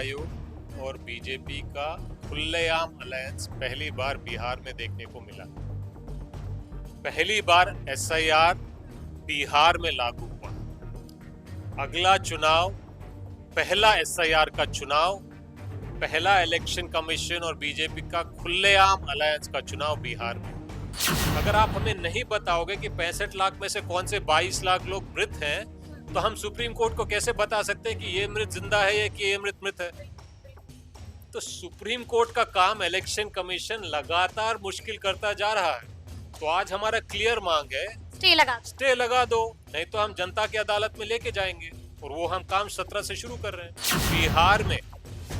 आयोग और बीजेपी का खुलेआम अलायंस पहली बार बिहार में देखने को मिला। पहली बार एसआईआर बिहार में लागू हुआ। अगला चुनाव, पहला एसआईआर का चुनाव, पहला इलेक्शन कमीशन और बीजेपी का खुलेआम अलायंस का चुनाव बिहार में। अगर आप हमें नहीं बताओगे कि 65 लाख में से कौन से 22 लाख लोग मृत हैं, तो हम सुप्रीम कोर्ट को कैसे बता सकते हैं कि ये मृत जिंदा है या कि ये मृत है। तो सुप्रीम कोर्ट का काम इलेक्शन कमीशन लगातार मुश्किल करता जा रहा है। तो आज हमारा क्लियर मांग है, स्टे लगा दो, नहीं तो हम जनता की अदालत में लेके जाएंगे। और वो हम काम 17 से शुरू कर रहे हैं। बिहार में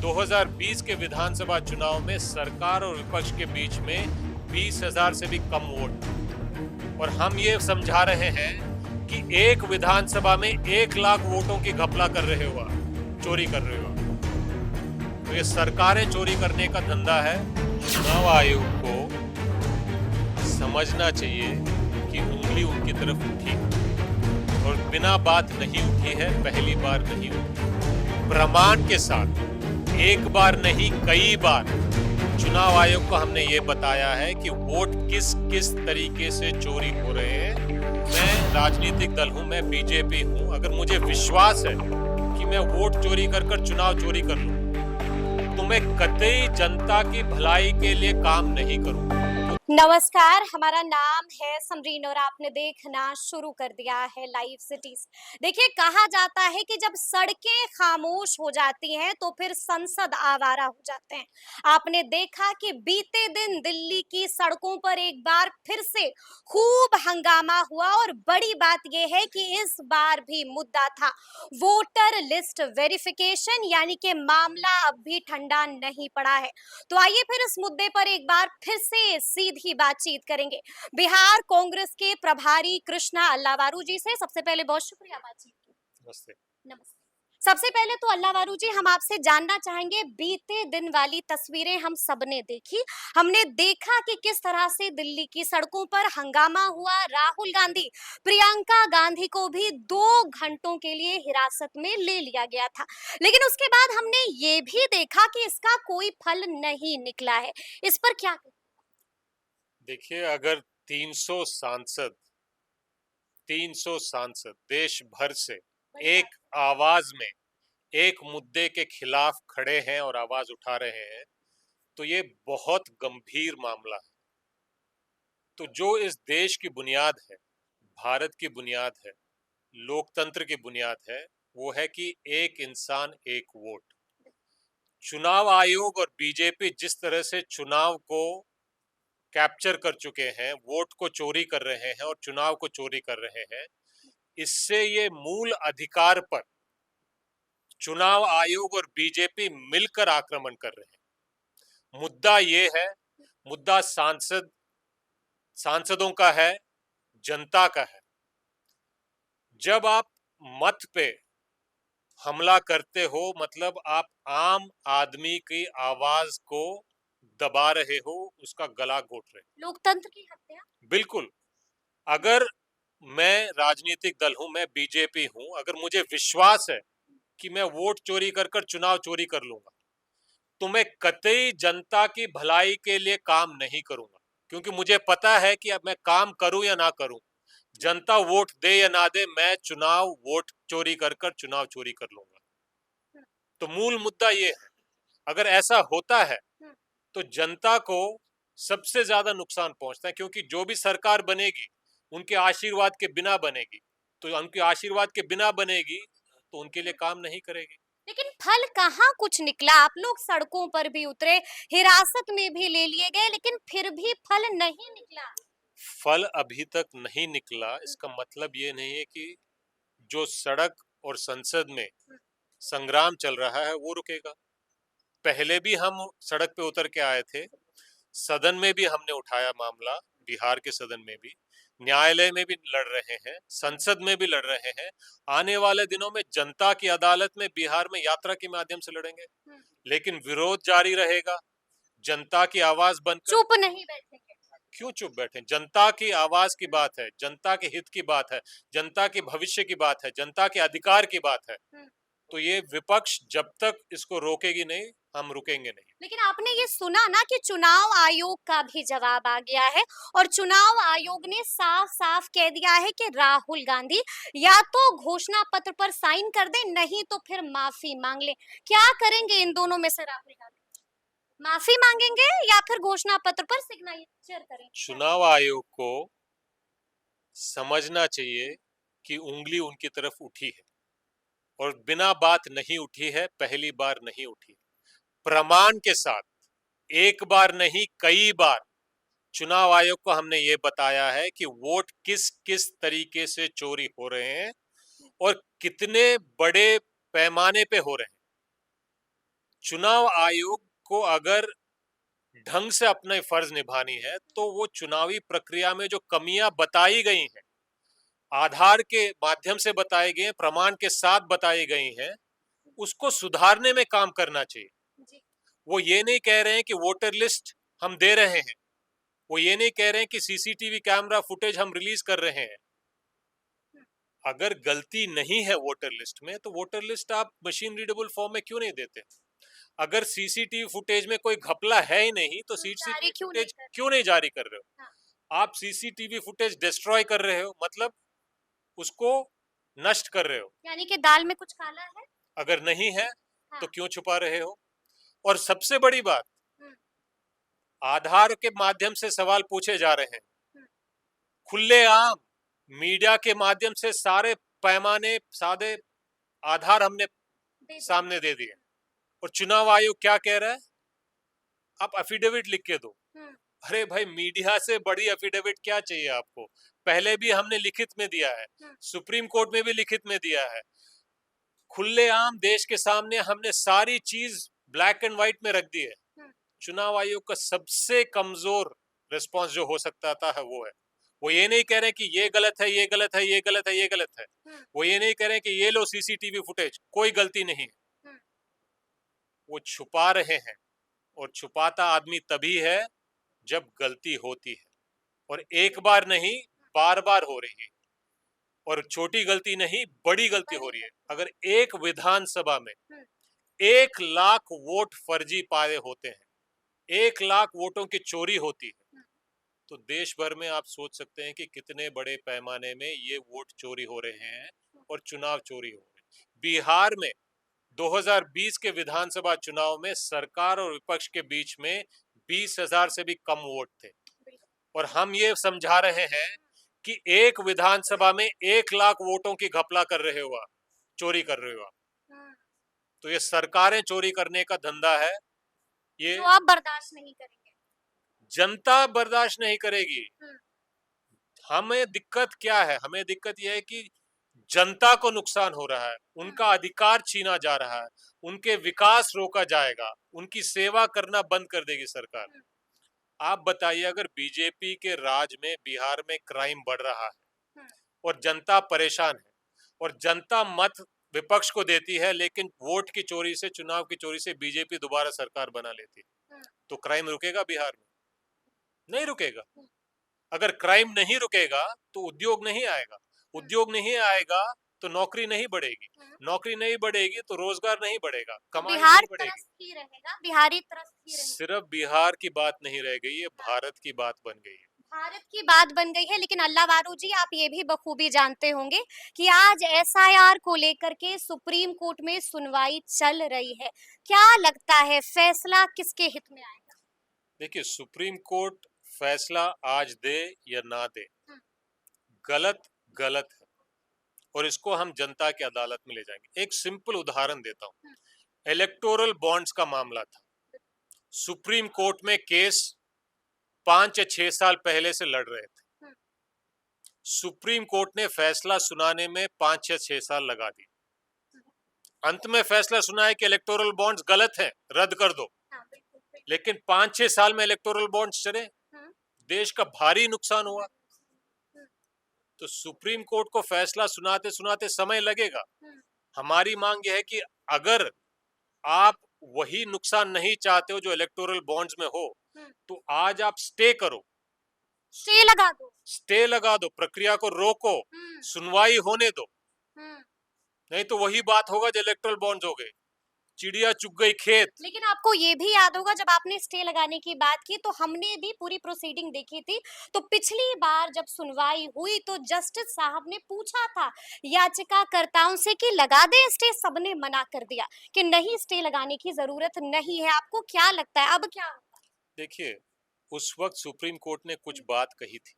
2020 के विधानसभा चुनाव में सरकार और विपक्ष के बीच में 20,000 से भी कम वोट, और हम ये समझा रहे हैं कि एक विधानसभा में 1 लाख वोटों की घपला कर रहे हो, चोरी कर रहे हो। तो ये सरकारें चोरी करने का धंधा है। चुनाव आयोग को समझना चाहिए कि उंगली उनकी तरफ उठी और बिना बात नहीं उठी है, पहली बार नहीं उठी। प्रमाण के साथ एक बार नहीं कई बार चुनाव आयोग को हमने ये बताया है कि वोट किस किस तरीके से चोरी हो रहे हैं। मैं राजनीतिक दल हूं, मैं बीजेपी हूं। अगर मुझे विश्वास है कि मैं वोट चोरी कर चुनाव चोरी कर लूं, तो मैं कतई जनता की भलाई के लिए काम नहीं करूं। नमस्कार, हमारा नाम है समरीन और आपने देखना शुरू कर दिया है लाइव सिटीज। देखिए, कहा जाता है कि जब सड़कें खामोश हो जाती हैं तो फिर संसद आवारा हो जाते हैं। आपने देखा कि बीते दिन दिल्ली की सड़कों पर एक बार फिर से खूब हंगामा हुआ और बड़ी बात यह है कि इस बार भी मुद्दा था वोटर लिस्ट वेरिफिकेशन, यानी कि मामला अब भी ठंडा नहीं पड़ा है। तो आइए फिर इस मुद्दे पर एक बार फिर से सीधी बातचीत करेंगे बिहार कांग्रेस के प्रभारी कृष्णा अल्लावारू जी से। सबसे पहले बहुत शुक्रिया बातचीत की। नमस्ते। नमस्ते। सबसे पहले तो अल्लावारू जी, हम आपसे जानना चाहेंगे, बीते दिन वाली तस्वीरें हम सबने देखी। हमने देखा कि किस तरह से दिल्ली की सड़कों पर हंगामा हुआ। राहुल गांधी, प्रियंका गांधी को भी 2 घंटों के लिए हिरासत में ले लिया गया था। लेकिन उसके बाद हमने ये भी देखा कि इसका कोई फल नहीं निकला है। इस पर क्या? देखिए, अगर 300 सांसद देश भर से एक आवाज में एक मुद्दे के खिलाफ खड़े हैं और आवाज उठा रहे हैं, तो ये बहुत गंभीर मामला है। तो जो इस देश की बुनियाद है, भारत की बुनियाद है, लोकतंत्र की बुनियाद है, वो है कि एक इंसान एक वोट। चुनाव आयोग और बीजेपी जिस तरह से चुनाव को कैप्चर कर चुके हैं, वोट को चोरी कर रहे हैं और चुनाव को चोरी कर रहे हैं, इससे ये मूल अधिकार पर चुनाव आयोग और बीजेपी मिलकर आक्रमण कर रहे हैं। मुद्दा ये है, मुद्दा सांसदों का है, जनता का है। जब आप मत पे हमला करते हो, मतलब आप आम आदमी की आवाज को दबा रहे हो, उसका गला घोट रहे हो। लोकतंत्र की हत्या। बिल्कुल। अगर मैं राजनीतिक दल हूं, मैं बीजेपी हूं, अगर मुझे विश्वास है कि मैं वोट चोरी कर चुनाव चोरी कर लूंगा, तो मैं कतई जनता की भलाई के लिए काम नहीं करूंगा। क्योंकि मुझे पता है कि अब मैं काम करूं या ना करूं, जनता वोट दे या ना दे, मैं चुनाव वोट चोरी कर चुनाव चोरी कर लूंगा। तो मूल मुद्दा ये है, अगर ऐसा होता है तो जनता को सबसे ज्यादा नुकसान पहुंचता है। क्योंकि जो भी सरकार बनेगी, उनके आशीर्वाद के बिना बनेगी। तो उनके आशीर्वाद के बिना बनेगी तो उनके लिए काम नहीं करेगी। लेकिन फल कहाँ कुछ निकला? आप लोग सड़कों पर भी उतरे, हिरासत में भी ले लिए गए, लेकिन फिर भी फल नहीं निकला। फल अभी तक नहीं निकला, इसका मतलब ये नहीं है कि जो सड़क और संसद में संग्राम चल रहा है वो रुकेगा। पहले भी हम सड़क पे उतर के आए थे, सदन में भी हमने उठाया मामला, बिहार के सदन में भी, न्यायालय में भी लड़ रहे हैं, संसद में भी लड़ रहे हैं। आने वाले दिनों में जनता की अदालत में बिहार में यात्रा के माध्यम से लड़ेंगे। लेकिन विरोध जारी रहेगा, जनता की आवाज बनकर। चुप नहीं बैठेंगे। क्यों चुप बैठे? जनता की आवाज की बात है, जनता के हित की बात है, जनता के भविष्य की बात है, जनता के अधिकार की बात है। तो ये विपक्ष जब तक इसको रोकेगी नहीं, हम रुकेंगे नहीं। लेकिन आपने ये सुना ना कि चुनाव आयोग का भी जवाब आ गया है और चुनाव आयोग ने साफ साफ कह दिया है कि राहुल गांधी या तो घोषणा पत्र पर साइन कर दे, नहीं तो फिर माफी मांग ले। क्या करेंगे इन दोनों में से राहुल गांधी? माफी मांगेंगे या फिर घोषणा पत्र पर सिग्नेचर करेंगे? चुनाव आयोग को समझना चाहिए कि उंगली उनकी तरफ उठी है और बिना बात नहीं उठी है, पहली बार नहीं उठी। प्रमाण के साथ एक बार नहीं कई बार चुनाव आयोग को हमने ये बताया है कि वोट किस किस तरीके से चोरी हो रहे हैं और कितने बड़े पैमाने पे हो रहे हैं। चुनाव आयोग को अगर ढंग से अपने फर्ज निभानी है तो वो चुनावी प्रक्रिया में जो कमियां बताई गई हैं, आधार के माध्यम से बताई गई हैं, प्रमाण के साथ बताई गई हैं, उसको सुधारने में काम करना चाहिए। जी। वो ये नहीं कह रहे हैं कि वोटर लिस्ट हम दे रहे हैं, वो ये नहीं कह रहे हैं कि सीसीटीवी कैमरा फुटेज हम रिलीज कर रहे हैं। अगर गलती नहीं है वोटर लिस्ट में तो वोटर लिस्ट आप मशीन रीडेबल फॉर्म में क्यों नहीं देते? अगर सीसीटीवी फुटेज में कोई घपला है ही नहीं तो जारी सीसीटीवी क्यों नहीं फुटेज कर? क्यों नहीं जारी कर रहे हो? हाँ। आप सीसीटीवी फुटेज डिस्ट्रॉय कर रहे हो, मतलब उसको नष्ट कर रहे हो। यानी कि दाल में कुछ काला है? अगर नहीं है तो हाँ। क्यों छुपा रहे हो? और सबसे बड़ी बात, हम्म, आधार के माध्यम से सवाल पूछे जा रहे हैं, हम्म, खुलेआम मीडिया के माध्यम से सारे पैमाने सादे आधार हमने दे दो। सामने दे दिए और चुनाव आयोग क्या कह रहा है? आप एफिडेविट लिख के दो। हम्म, अरे भाई, मीडिया से बड़ी एफिडेविट क्या चाहिए आपको? पहले भी हमने लिखित में दिया है, सुप्रीम कोर्ट में भी लिखित में दिया है, खुलेआम देश के सामने हमने सारी चीज ब्लैक एंड व्हाइट में रख दी है। चुनाव आयोग का सबसे कमजोर रिस्पांस जो हो सकता था है वो है, वो ये नहीं कह रहे कि ये गलत है, ये गलत है, ये गलत है, ये गलत है। वो ये नहीं कह रहे कि ये लो सीसीटीवी फुटेज, कोई गलती नहीं है। वो छुपा रहे हैं और छुपाता आदमी तभी है जब गलती होती है, और एक बार नहीं बार बार हो रही है, और छोटी गलती नहीं बड़ी गलती हो रही है। अगर एक विधानसभा में 1 लाख वोट फर्जी पाए होते हैं, 1 लाख वोटों की चोरी होती है, तो देश भर में आप सोच सकते हैं कि कितने बड़े पैमाने में ये वोट चोरी हो रहे हैं और चुनाव चोरी हो रहे हैं। बिहार में 2020 के विधानसभा चुनाव में सरकार और विपक्ष के बीच में 20,000 से भी कम वोट थे, और हम ये समझा रहे हैं कि एक विधानसभा में 1 लाख वोटों की घपला कर रहे हो आप, चोरी कर रहे हो आप। तो ये सरकारें चोरी करने का धंधा है, ये जो आप बर्दाश्त नहीं करेंगे। जनता बर्दाश्त नहीं करेगी। हमें दिक्कत क्या है? हमें दिक्कत यह है कि जनता को नुकसान हो रहा है, उनका अधिकार छीना जा रहा है, उनके विकास रोका जाएगा, उनकी सेवा करना बंद कर देगी सरकार। आप बताइए, अगर बीजेपी के राज में बिहार में क्राइम बढ़ रहा है और जनता परेशान है और जनता मत विपक्ष को देती है, लेकिन वोट की चोरी से, चुनाव की चोरी से बीजेपी दोबारा सरकार बना लेती है, तो क्राइम रुकेगा बिहार में? नहीं रुकेगा। अगर क्राइम नहीं रुकेगा तो उद्योग नहीं आएगा, उद्योग नहीं आएगा तो नौकरी नहीं बढ़ेगी, नौकरी नहीं बढ़ेगी तो रोजगार नहीं बढ़ेगा, कमाई बिहार नहीं बढ़ेगी। त्रस्त ही रहेगा, बिहारी त्रस्त ही रहेगा। सिर्फ बिहार की बात नहीं रह गई, ये भारत की बात बन गई है। भारत की बात बन गई है, लेकिन अल्लाह वारू जी, आप ये भी बखूबी जानते होंगे कि आज एसआईआर को लेकर के सुप्रीम कोर्ट में सुनवाई चल रही है। क्या लगता है फैसला किसके हित में आएगा? देखिए, सुप्रीम कोर्ट फैसला आज दे या ना दे, गलत गलत है, और इसको हम जनता की अदालत में ले जाएंगे। एक सिंपल उदाहरण देता हूं, इलेक्टोरल बॉन्ड्स का मामला था, सुप्रीम कोर्ट में केस 5 या 6 साल पहले से लड़ रहे थे, सुप्रीम कोर्ट ने फैसला सुनाने में 5 या 6 साल लगा दिए, अंत में फैसला सुनाया कि इलेक्टोरल बॉन्ड्स गलत हैं, रद्द कर दो। लेकिन 5-6 साल में इलेक्टोरल बॉन्ड्स चले, देश का भारी नुकसान हुआ। तो सुप्रीम कोर्ट को फैसला सुनाते सुनाते समय लगेगा। हमारी मांग यह है कि अगर आप वही नुकसान नहीं चाहते हो जो इलेक्टोरल बॉन्ड्स में हो, तो आज आप स्टे करो, स्टे लगा दो, स्टे लगा दो, प्रक्रिया को रोको, सुनवाई होने दो। नहीं तो वही बात होगा जो इलेक्टोरल बॉन्ड्स हो गए, चिड़िया चुग गई खेत। लेकिन आपको ये भी याद होगा जब आपने स्टे लगाने की बात की तो हमने भी पूरी प्रोसीडिंग देखी थी। तो पिछली बार जब सुनवाई हुई तो जस्टिस साहब ने पूछा था याचिकाकर्ताओं से कि लगा दें स्टे, सबने मना कर दिया कि नहीं, स्टे लगाने की जरूरत नहीं है। आपको क्या लगता है अब क्या होगा? देखिए, उस वक्त सुप्रीम कोर्ट ने कुछ हम्म, बात कही थी।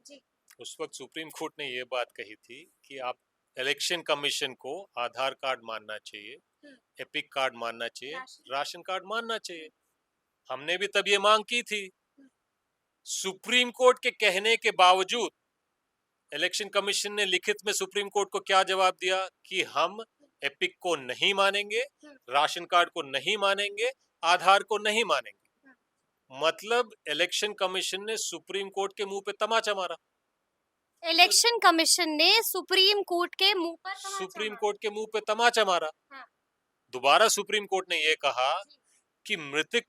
जी। उस वक्त सुप्रीम कोर्ट ने ये बात कही थी कि आप इलेक्शन कमीशन को आधार कार्ड मानना चाहिए, हम्म, एपिक कार्ड मानना चाहिए, राशि। राशन कार्ड मानना चाहिए। हमने भी तब ये मांग की थी। हम्म, सुप्रीम कोर्ट के कहने के बावजूद इलेक्शन कमीशन ने लिखित में सुप्रीम कोर्ट को क्या जवाब दिया कि हम एपिक को नहीं मानेंगे, हम्म, राशन कार्ड को नहीं मानेंगे, आधार को नहीं मानेंगे। हम्म। मतलब इलेक्शन कमीशन ने सुप्रीम कोर्ट के मुंह पे तमाचा मारा। तो इलेक्शन कमीशन ने सुप्रीम कोर्ट के मुंह पर तमाचा सुप्रीम मारा। कोर्ट के मुंह पे तमाचा मारा। हाँ। दोबारा सुप्रीम कोर्ट ने यह कहा जी। कि मृतक,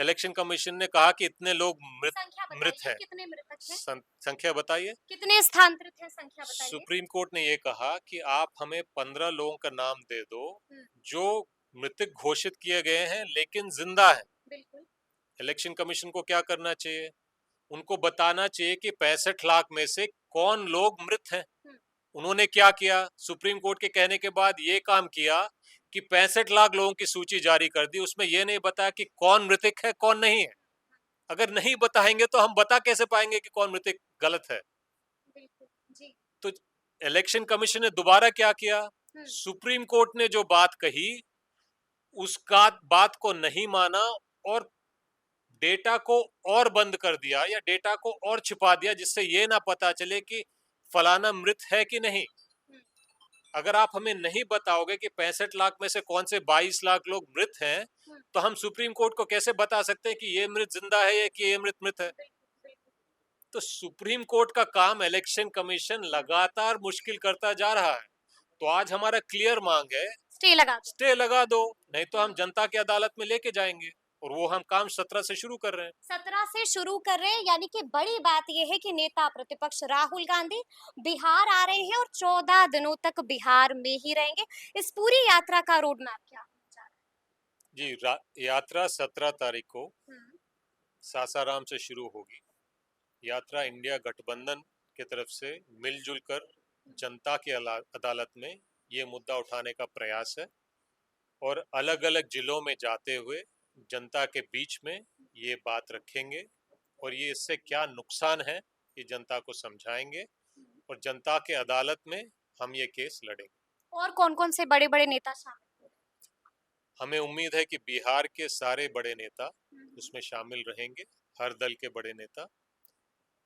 इलेक्शन कमीशन ने कहा कि इतने लोग मृत संख्या मृत बताइए हैं। कितने मृतक हैं? संख्या बताइए। कितने स्थानांतरित हैं, संख्या बताइए। सुप्रीम कोर्ट ने यह कहा कि आप हमें 15 लोगों का नाम दे दो हम्म, जो मृतक घोषित किए गए हैं लेकिन जिंदा हैं। बिल्कुल। इलेक्शन कमीशन को क्या करना चाहिए? उनको बताना चाहिए कि 65 लाख में से कौन लोग मृत हैं। हम्म, उन्होंने क्या किया? सुप्रीम कोर्ट के कहने के बाद ये काम किया कि 65 लाख लोगों की सूची जारी कर दी। उसमें यह नहीं बताया कि कौन मृतक है कौन नहीं है। अगर नहीं बताएंगे तो हम बता कैसे पाएंगे कि कौन मृतक गलत है? बिल्कुल। जी। तो इलेक्शन कमीशन ने दोबारा क्या किया? हम्म, सुप्रीम कोर्ट ने जो बात कही उसका बात को नहीं माना और डेटा को और बंद कर दिया या डेटा को और छिपा दिया जिससे ये ना पता चले कि फलाना मृत है कि नहीं। हम्म, अगर आप हमें नहीं बताओगे कि 65 लाख में से कौन से 22 लाख लोग मृत हैं, हम्म, तो हम सुप्रीम कोर्ट को कैसे बता सकते हैं कि ये मृत जिंदा है या कि ये मृत मृत है? बिल्कुल, बिल्कुल। तो सुप्रीम कोर्ट का काम इलेक्शन कमीशन लगातार मुश्किल करता जा रहा है। तो आज हमारा क्लियर मांग है, स्टे लगा दो। स्टे लगा दो, नहीं तो हम हम्म, जनता की अदालत में लेके जाएंगे। और वो हम काम 17 से शुरू कर रहे हैं। 17 से शुरू कर रहे हैं, यानी कि बड़ी बात यह है कि नेता प्रतिपक्ष राहुल गांधी बिहार आ रहे हैं और 14 दिनों तक बिहार में ही रहेंगे। इस पूरी यात्रा का रोड मैप क्या होने जा जी, यात्रा 17 तारीख को रहा है? सासाराम से शुरू होगी। यात्रा इंडिया गठबंधन के तरफ से मिलजुल कर जनता की अदालत में ये मुद्दा उठाने का प्रयास है और अलग अलग जिलों में जाते हुए जनता के बीच में ये बात रखेंगे और ये इससे क्या नुकसान है ये जनता को समझाएंगे और जनता के अदालत में हम ये केस लड़ेंगे। और कौन-कौन से बड़े-बड़े नेता शामिल हो हमें उम्मीद है कि बिहार के सारे बड़े नेता रहे हैं? उसमें शामिल रहेंगे, हर दल के बड़े नेता।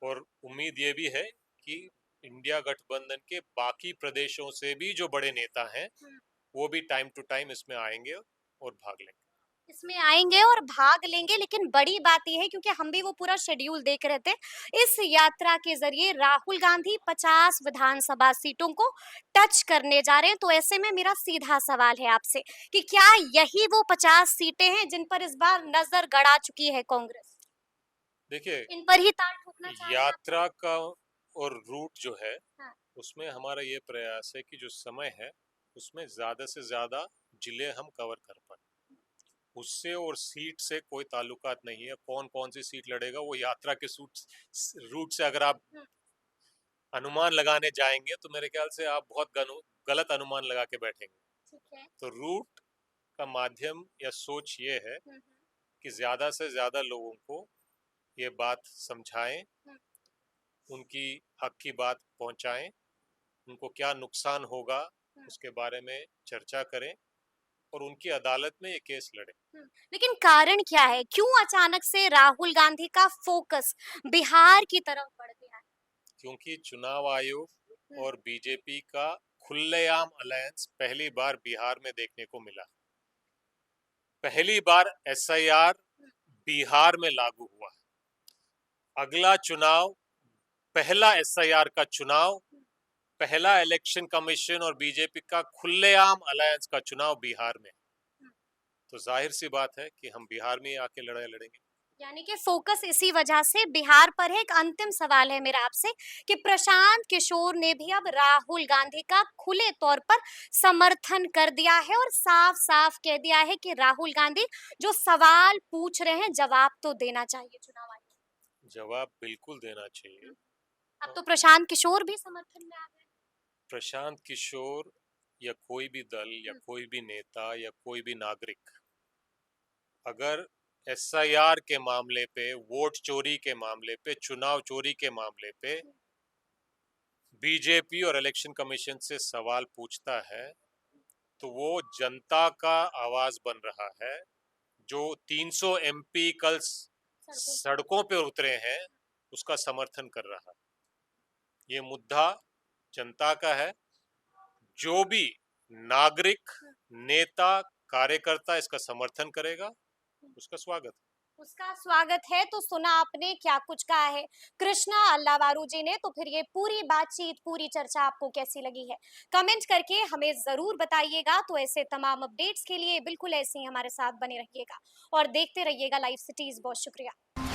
और उम्मीद ये भी है कि इंडिया गठबंधन के बाकी प्रदेशों से भी जो बड़े नेता हैं हम्म, वो भी टाइम टू टाइम इसमें आएंगे और भाग लेंगे। इसमें आएंगे और भाग लेंगे, लेकिन बड़ी बात यह है क्योंकि हम भी वो पूरा शेड्यूल देख रहे थे, इस यात्रा के जरिए राहुल गांधी 50 विधानसभा सीटों को टच करने जा रहे हैं। तो ऐसे में मेरा सीधा सवाल है आपसे कि क्या यही वो 50 सीटें हैं जिन पर इस बार नजर गड़ा चुकी है कांग्रेस? देखिए, इन पर ही ताल ठोकना चाह रहे हैं आप? यात्रा का और रूट जो है हाँ। उसमें हमारा ये प्रयास है कि जो समय है उसमें ज्यादा से ज्यादा जिले हम कवर कर पाए। उससे और सीट से कोई ताल्लुकात नहीं है। कौन कौन सी सीट लड़ेगा वो यात्रा के रूट से अगर आप हम्म, अनुमान लगाने जाएंगे तो मेरे ख्याल से आप बहुत गलत अनुमान लगा के बैठेंगे। ठीक है। तो रूट का माध्यम या सोच ये है हम्म, कि ज्यादा से ज्यादा लोगों को ये बात समझाएं, हम्म, उनकी हक की बात पहुंचाएं, उनको क्या नुकसान होगा हम्म, उसके बारे में चर्चा करें और उनकी अदालत में ये केस लड़ें। लेकिन कारण क्या है? क्यों अचानक से राहुल गांधी का फोकस बिहार की तरफ बढ़ गया है? क्योंकि चुनाव आयोग हम्म, और बीजेपी का खुलेआम अलायंस पहली बार बिहार में देखने को मिला। पहली बार एसआईआर बिहार में लागू हुआ। अगला चुनाव, पहला एसआईआर का चुनाव, पहला इलेक्शन कमीशन और बीजेपी का खुलेआम अलायंस का चुनाव बिहार में। तो जाहिर सी बात है कि हम बिहार में ही आके लड़ाई लड़ेंगे। यानी कि फोकस इसी वजह से बिहार पर है। एक अंतिम सवाल है मेरा आपसे कि प्रशांत किशोर ने भी अब राहुल गांधी का खुले तौर पर समर्थन कर दिया है और साफ-साफ कह दिया है कि राहुल गांधी जो सवाल पूछ रहे हैं जवाब तो देना चाहिए चुनाव आयोग जवाब बिल्कुल देना चाहिए। को। अब तो प्रशांत किशोर भी समर्थन में आ गए। प्रशांत किशोर या कोई भी दल या हम्म, कोई भी नेता या कोई भी नागरिक अगर एसआईआर के मामले पे, वोट चोरी के मामले पे, चुनाव चोरी के मामले पे बीजेपी और इलेक्शन कमीशन से सवाल पूछता है तो वो जनता का आवाज बन रहा है। जो 300 एमपी कल सड़कों सड़कों पे उतरे हैं उसका समर्थन कर रहा है। ये मुद्दा जनता का है। जो भी नागरिक, नेता, कार्यकर्ता इसका समर्थन करेगा उसका स्वागत है। उसका स्वागत है। तो सुना आपने क्या कुछ कहा है कृष्णा अल्लावारू जी ने। तो फिर ये पूरी बातचीत, पूरी चर्चा आपको कैसी लगी है, कमेंट करके हमें जरूर बताइएगा। तो ऐसे तमाम अपडेट्स के लिए बिल्कुल ऐसे ही हमारे साथ बने रहिएगा और देखते रहिएगा लाइव सिटीज। बहुत शुक्रिया।